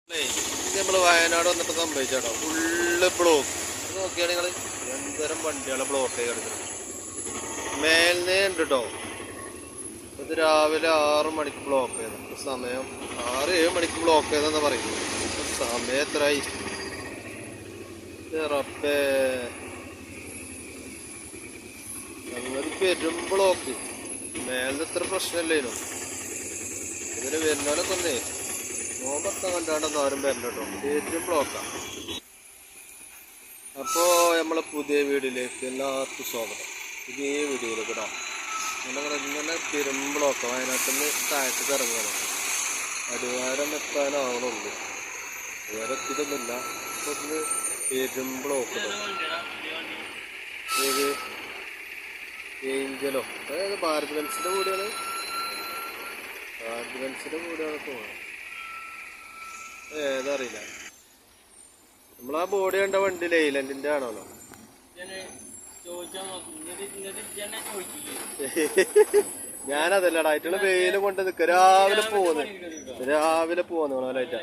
നമ്മൾ വയനാട് വന്നിട്ട് സംഭവിച്ചാട്ടോ full block. നോക്കിയാൽ നിങ്ങൾ എന്തോരം വണ്ടികളെ ബ്ലോക്ക് ആയി കിടക്കുന്നത്. മേലിനേ ഉണ്ട് കേട്ടോ. ഇത് രാവിലെ 6 മണിക്ക് ബ്ലോക്ക് ചെയ്തു. സമയം 6-7 മണിക്ക് ബ്ലോക്ക് ചെയ്തെന്നാ പറയുന്നത്. സമയം എത്രയായി റബ്ബേ. ഞങ്ങൾ പെരും ബ്ലോക്ക്. മേലിന് ഇത്ര പ്രശ്നമില്ലേനു. ഇതിന് വരുന്നവരൊക്കെ ഒന്നേ നോമ്പൊക്കെ കണ്ടാണ്ടെന്ന് ആരും വരണം കേട്ടോ. ഏറ്റവും ബ്ലോക്കാണ്. അപ്പോൾ നമ്മളെ പുതിയ വീഡിയോയിലേക്ക് എല്ലാവർക്കും സ്വാഗതം. പുതിയ വീഡിയോയിലേക്ക് ഇടാം. ഇങ്ങനെ പെരും ബ്ലോക്കാണ്. വയനാട്ടിൽ നിന്ന് താഴത്തേക്ക് ഇറങ്ങണം. അടിവാരം എത്താനാവണുള്ളൂ. വേറെ എത്തിയിട്ടൊന്നുമില്ല. അപ്പോൾ ഇതിന് പെരും ബ്ലോക്ക്. ഏത് ഏഞ്ചലോ അതായത് ഭാരത് ബെൻസിൻ്റെ കൂടെയാണ്. ഭാരത് ബെൻസിൻ്റെ കൂടെയാണ് പോകുന്നത്. ഏതറിയില്ല. നമ്മളാ ബോഡി കണ്ട വണ്ടി ലൈലൻഡിന്റെ ആണല്ലോ. ഞാനതല്ലടാ. ആയിട്ടുള്ള വെയിലും കൊണ്ട് നിൽക്ക. രാവിലെ പോകുന്നു ലൈറ്റാ.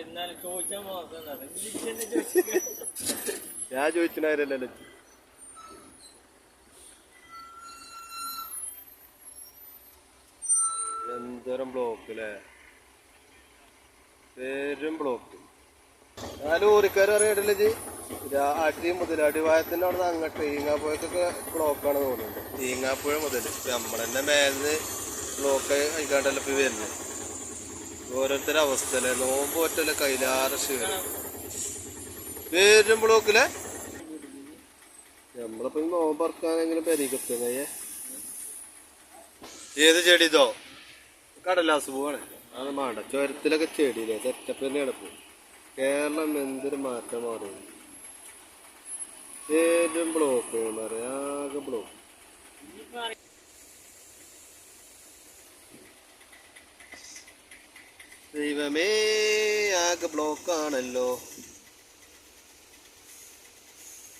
ഞാൻ ചോദിച്ചിട്ടുണ്ടായിരുന്നല്ലോ. എന്തോരം ബ്ലോക്ക് അല്ലേ. പേരും ബ്ലോക്ക്. ആ ലോറിക്കാർ അറിയണ്ടല്ലേ അടി മുതൽ അടിവായത്തിൻ്റെ അവിടെ നിന്ന് അങ്ങോട്ട് ഈങ്ങാപ്പുഴക്കൊക്കെ ബ്ലോക്കാണ് തോന്നുന്നുണ്ട്. ഈങ്ങാപ്പുഴ മുതൽ നമ്മളെന്നെ മേലിന്ന് ബ്ലോക്ക് ആയിക്കാണ്ടല്ലോ ഇപ്പം വരുന്നത്. ഓരോരുത്തരുടെ അവസ്ഥ അല്ലേ. നോമ്പ് പറ്റല്ലേ കയ്യിലാറ് ക്ഷീണം. പേരും ബ്ലോക്കിലെ നമ്മളിപ്പോൾ നോമ്പ് ഇറക്കാനെങ്കിലും പെരീക്കെത്തുന്നേ. ഏത് ചെടി ഇതോ കടലാസ് പൂവാണ്. അത് വേണ്ട. ചുരത്തിലൊക്കെ ചെടിയില്ലേ സെറ്റപ്പ് തന്നെയാണ് ഇപ്പോൾ. കേരളം എന്തൊരു മാറ്റം മാറുന്നു. ഏറ്റവും ബ്ലോക്ക് പറയാം. ആകെ ബ്ലോക്ക്. ദൈവമേ ആകെ ബ്ലോക്കാണല്ലോ.